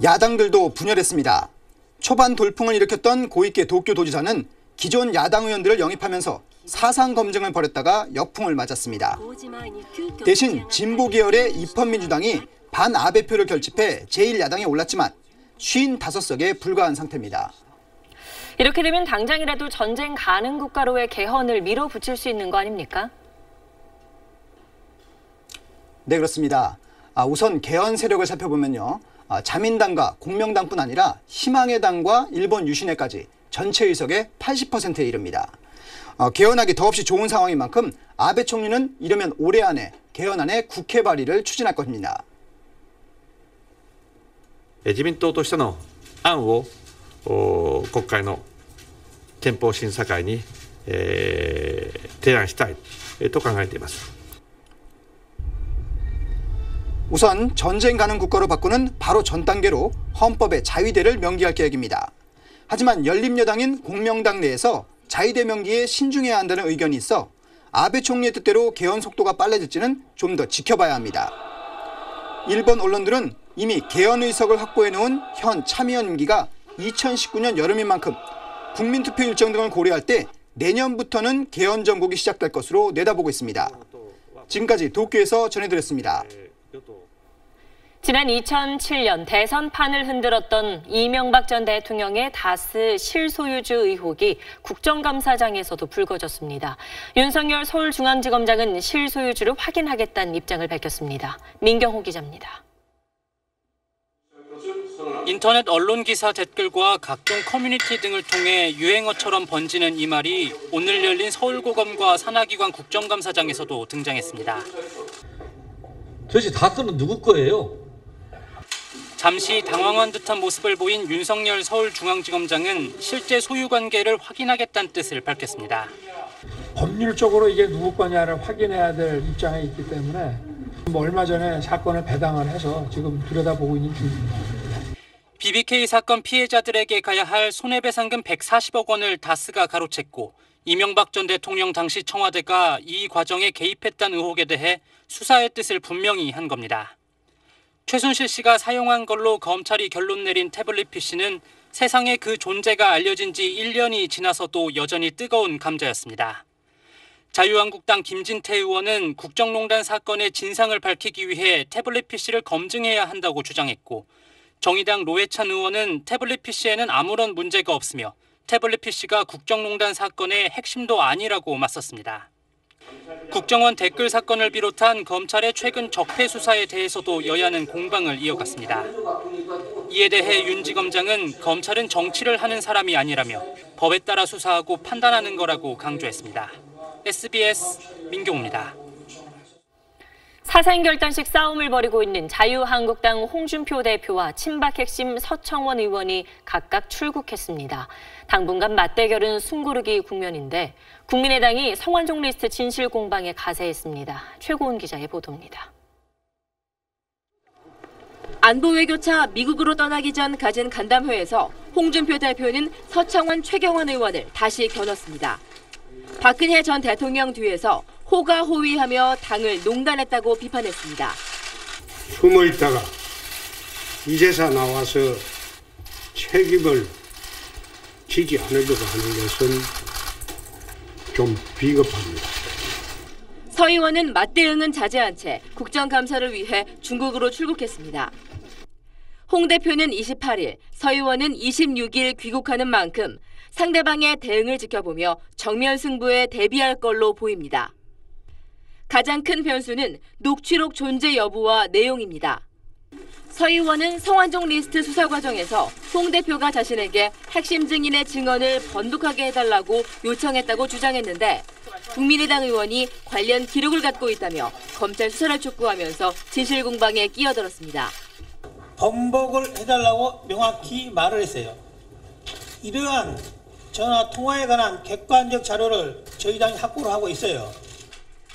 야당들도 분열했습니다. 초반 돌풍을 일으켰던 고이케 도쿄도지사는 기존 야당 의원들을 영입하면서 사상 검증을 벌였다가 역풍을 맞았습니다. 대신 진보 계열의 입헌민주당이 반아베표를 결집해 제1야당에 올랐지만 55석에 불과한 상태입니다.
이렇게 되면 당장이라도 전쟁 가능 국가로의 개헌을 밀어붙일 수 있는 거 아닙니까?
네, 그렇습니다. 우선 개헌 세력을 살펴보면요. 자민당과 공명당뿐 아니라 희망의 당과 일본 유신회까지 전체 의석의 80%에 이릅니다. 개헌하기 더없이 좋은 상황인 만큼 아베 총리는 이르면 올해 안에 개헌안의 국회 발의를 추진할 겁니다.
自民党としての案を国会の憲法審査会に、提案したいと考えています。
우선 전쟁 가는 국가로 바꾸는 바로 전 단계로 헌법에 자위대를 명기할 계획입니다. 하지만 열린여당인 공명당 내에서 자위대 명기에 신중해야 한다는 의견이 있어 아베 총리의 뜻대로 개헌 속도가 빨라질지는 좀 더 지켜봐야 합니다. 일본 언론들은 이미 개헌 의석을 확보해놓은 현 참의원 임기가 2019년 여름인 만큼 국민투표 일정 등을 고려할 때 내년부터는 개헌 정국이 시작될 것으로 내다보고 있습니다. 지금까지 도쿄에서 전해드렸습니다.
지난 2007년 대선판을 흔들었던 이명박 전 대통령의 다스 실소유주 의혹이 국정감사장에서도 불거졌습니다. 윤석열 서울중앙지검장은 실소유주를 확인하겠다는 입장을 밝혔습니다. 민경호 기자입니다.
인터넷 언론 기사 댓글과 각종 커뮤니티 등을 통해 유행어처럼 번지는 이 말이 오늘 열린 서울고검과 산하기관 국정감사장에서도 등장했습니다.
도대체 다스는 누구 거예요?
잠시 당황한 듯한 모습을 보인 윤석열 서울중앙지검장은 실제 소유 관계를 확인하겠다는 뜻을 밝혔습니다.
법률적으로 이게 누구 거냐를 확인해야 될 입장에 있기 때문에 얼마 전에 사건을 배당을 해서 지금 들여다보고 있는 중입니다.
BBK 사건 피해자들에게 가야 할 손해배상금 140억 원을 다스가 가로챘고 이명박 전 대통령 당시 청와대가 이 과정에 개입했다는 의혹에 대해 수사의 뜻을 분명히 한 겁니다. 최순실 씨가 사용한 걸로 검찰이 결론 내린 태블릿 PC는 세상에 그 존재가 알려진 지 1년이 지나서도 여전히 뜨거운 감자였습니다. 자유한국당 김진태 의원은 국정농단 사건의 진상을 밝히기 위해 태블릿 PC를 검증해야 한다고 주장했고 정의당 노회찬 의원은 태블릿 PC에는 아무런 문제가 없으며 태블릿 PC가 국정농단 사건의 핵심도 아니라고 맞섰습니다. 국정원 댓글 사건을 비롯한 검찰의 최근 적폐 수사에 대해서도 여야는 공방을 이어갔습니다. 이에 대해 윤 지검장은 검찰은 정치를 하는 사람이 아니라며 법에 따라 수사하고 판단하는 거라고 강조했습니다. SBS 민경호입니다.
사생결단식 싸움을 벌이고 있는 자유한국당 홍준표 대표와 친박 핵심 서청원 의원이 각각 출국했습니다. 당분간 맞대결은 숨고르기 국면인데 국민의당이 성완종 리스트 진실 공방에 가세했습니다. 최고은 기자의 보도입니다.
안보 외교차 미국으로 떠나기 전 가진 간담회에서 홍준표 대표는 서청원, 최경환 의원을 다시 겨눴습니다. 박근혜 전 대통령 뒤에서 호가호위하며 당을 농단했다고 비판했습니다.
숨어 있다가 이제서 나와서 책임을 지지 않으려고 하는 것은 좀 비겁합니다.
서 의원은 맞대응은 자제한 채 국정감사를 위해 중국으로 출국했습니다. 홍 대표는 28일, 서 의원은 26일 귀국하는 만큼 상대방의 대응을 지켜보며 정면 승부에 대비할 걸로 보입니다. 가장 큰 변수는 녹취록 존재 여부와 내용입니다. 서 의원은 성완종 리스트 수사 과정에서 홍 대표가 자신에게 핵심 증인의 증언을 번복하게 해달라고 요청했다고 주장했는데 국민의당 의원이 관련 기록을 갖고 있다며 검찰 수사를 촉구하면서 진실 공방에 끼어들었습니다.
번복을 해달라고 명확히 말을 했어요. 이러한 전화 통화에 관한 객관적 자료를 저희 당이 확보를 하고 있어요.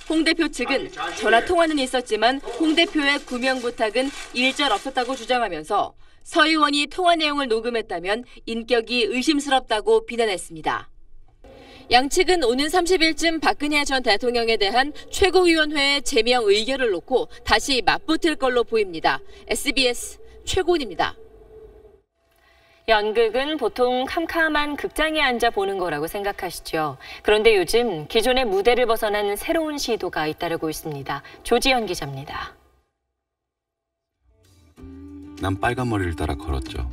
홍 대표 측은 전화 통화는 있었지만 홍 대표의 구명 부탁은 일절 없었다고 주장하면서 서 의원이 통화 내용을 녹음했다면 인격이 의심스럽다고 비난했습니다. 양측은 오는 30일쯤 박근혜 전 대통령에 대한 최고위원회의 제명 의결을 놓고 다시 맞붙을 걸로 보입니다. SBS 최고은입니다.
연극은 보통 캄캄한 극장에 앉아 보는 거라고 생각하시죠. 그런데 요즘 기존의 무대를 벗어난 새로운 시도가 잇따르고 있습니다. 조지현 기자입니다.
난 빨간 머리를 따라 걸었죠.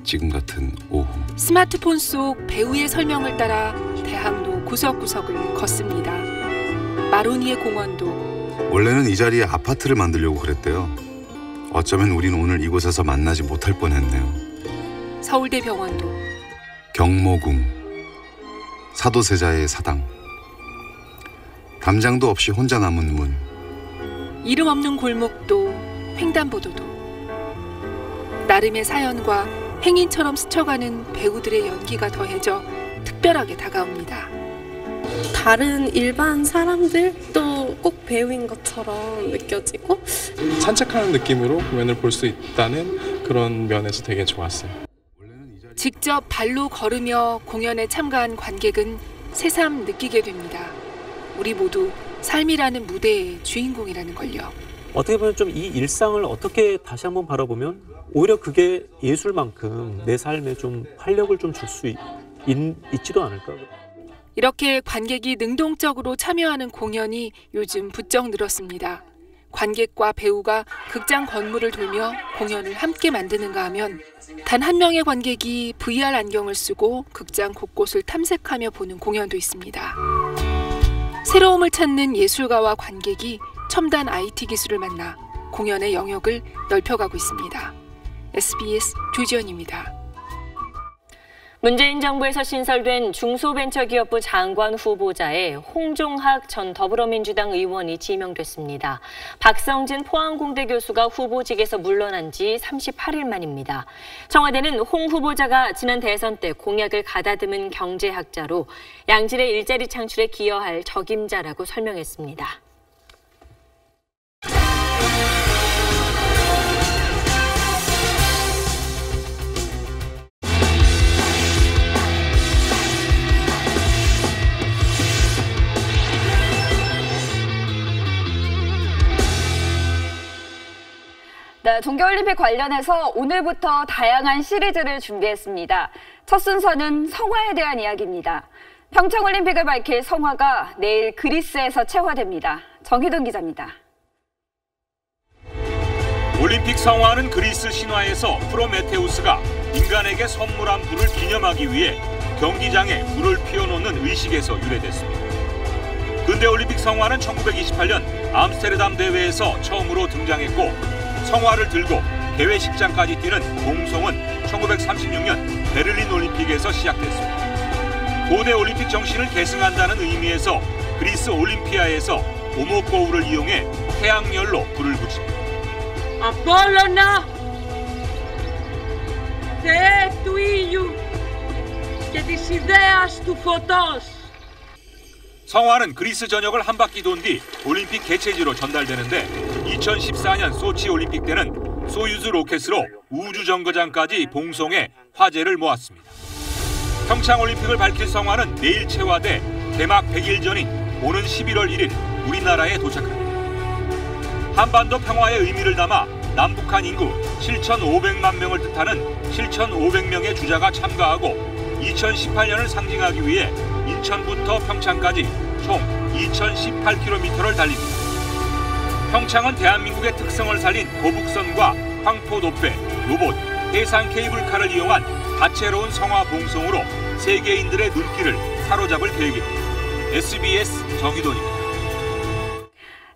지금 같은 오후.
스마트폰 속 배우의 설명을 따라 대학로 구석구석을 걷습니다. 마로니에 공원도.
원래는 이 자리에 아파트를 만들려고 그랬대요. 어쩌면 우린 오늘 이곳에서 만나지 못할 뻔했네요.
서울대병원도.
경모궁, 사도세자의 사당, 담장도 없이 혼자 남은 문.
이름 없는 골목도, 횡단보도도. 나름의 사연과 행인처럼 스쳐가는 배우들의 연기가 더해져 특별하게 다가옵니다.
다른 일반 사람들도 꼭 배우인 것처럼 느껴지고
산책하는 느낌으로 공연을 볼 수 있다는 그런 면에서 되게 좋았어요.
직접 발로 걸으며 공연에 참가한 관객은 새삼 느끼게 됩니다. 우리 모두 삶이라는 무대의 주인공이라는 걸요.
어떻게 보면 좀 이 일상을 어떻게 다시 한번 바라보면 오히려 그게 예술만큼 내 삶에 좀 활력을 좀 줄 수 있지도 않을까.
이렇게 관객이 능동적으로 참여하는 공연이 요즘 부쩍 늘었습니다. 관객과 배우가 극장 건물을 돌며 공연을 함께 만드는가 하면 단 한 명의 관객이 VR 안경을 쓰고 극장 곳곳을 탐색하며 보는 공연도 있습니다. 새로움을 찾는 예술가와 관객이 첨단 IT 기술을 만나 공연의 영역을 넓혀가고 있습니다. SBS 조지연입니다.
문재인 정부에서 신설된 중소벤처기업부 장관 후보자에 홍종학 전 더불어민주당 의원이 지명됐습니다. 박성진 포항공대 교수가 후보직에서 물러난 지 38일 만입니다. 청와대는 홍 후보자가 지난 대선 때 공약을 가다듬은 경제학자로 양질의 일자리 창출에 기여할 적임자라고 설명했습니다.
네, 동계올림픽 관련해서 오늘부터 다양한 시리즈를 준비했습니다. 첫 순서는 성화에 대한 이야기입니다. 평창올림픽을 밝힐 성화가 내일 그리스에서 채화됩니다. 정희돈 기자입니다.
올림픽 성화는 그리스 신화에서 프로메테우스가 인간에게 선물한 불을 기념하기 위해 경기장에 불을 피워놓는 의식에서 유래됐습니다. 근대올림픽 성화는 1928년 암스테르담 대회에서 처음으로 등장했고 성화를 들고 개회식장까지 뛰는 봉송은 1936년 베를린 올림픽에서 시작됐습니다. 고대 올림픽 정신을 계승한다는 의미에서 그리스 올림피아에서 오목거울을 이용해 태양열로 불을 붙입니다.
Απόλλωνα, Θεέ του ήλιου και της ιδέας του φωτός.
성화는 그리스 전역을 한 바퀴 돈 뒤 올림픽 개최지로 전달되는데 2014년 소치 올림픽 때는 소유즈 로켓으로 우주 정거장까지 봉송해 화제를 모았습니다. 평창 올림픽을 밝힐 성화는 내일 채화돼 개막 100일 전인 오는 11월 1일 우리나라에 도착합니다. 한반도 평화의 의미를 담아 남북한 인구 7,500만 명을 뜻하는 7,500명의 주자가 참가하고 2018년을 상징하기 위해 인천부터 평창까지 총 2,018km를 달립니다. 평창은 대한민국의 특성을 살린 거북선과 황포 도배, 로봇, 해상 케이블카를 이용한 다채로운 성화 봉송으로 세계인들의 눈길을 사로잡을 계획입니다. SBS 정희돈입니다.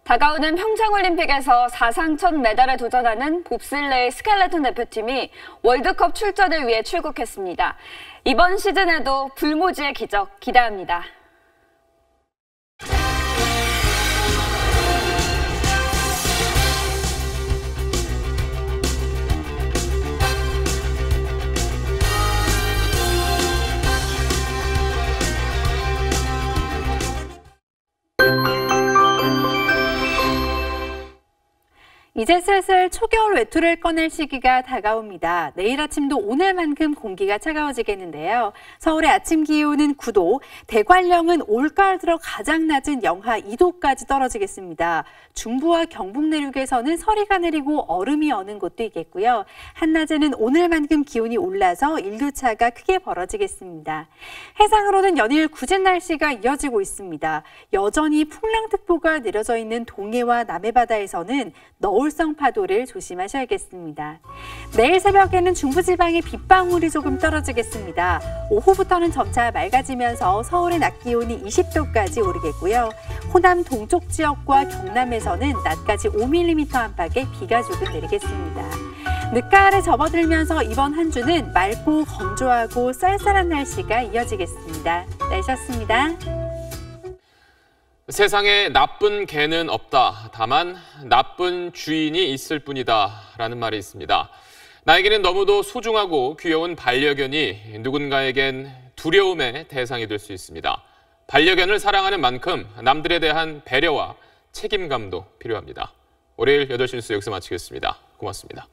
다가오는 평창올림픽에서 사상 첫 메달에 도전하는 봅슬레이 스켈레톤 대표팀이 월드컵 출전을 위해 출국했습니다. 이번 시즌에도 불모지의 기적 기대합니다.
이제 슬슬 초겨울 외투를 꺼낼 시기가 다가옵니다. 내일 아침도 오늘만큼 공기가 차가워지겠는데요. 서울의 아침 기온은 9도, 대관령은 올가을 들어 가장 낮은 영하 2도까지 떨어지겠습니다. 중부와 경북 내륙에서는 서리가 내리고 얼음이 어는 곳도 있겠고요. 한낮에는 오늘만큼 기온이 올라서 일교차가 크게 벌어지겠습니다. 해상으로는 연일 궂은 날씨가 이어지고 있습니다. 여전히 풍랑특보가 내려져 있는 동해와 남해바다에서는 너울성 파도를 조심하셔야겠습니다. 내일 새벽에는 중부지방에 빗방울이 조금 떨어지겠습니다. 오후부터는 점차 맑아지면서 서울의 낮 기온이 20도까지 오르겠고요. 호남 동쪽 지역과 경남에서는 낮까지 5mm 안팎의 비가 조금 내리겠습니다. 늦가을에 접어들면서 이번 한 주는 맑고 건조하고 쌀쌀한 날씨가 이어지겠습니다. 날씨였습니다.
세상에 나쁜 개는 없다. 다만 나쁜 주인이 있을 뿐이다. 라는 말이 있습니다. 나에게는 너무도 소중하고 귀여운 반려견이 누군가에겐 두려움의 대상이 될 수 있습니다. 반려견을 사랑하는 만큼 남들에 대한 배려와 책임감도 필요합니다. 월요일 8시 뉴스 여기서 마치겠습니다. 고맙습니다.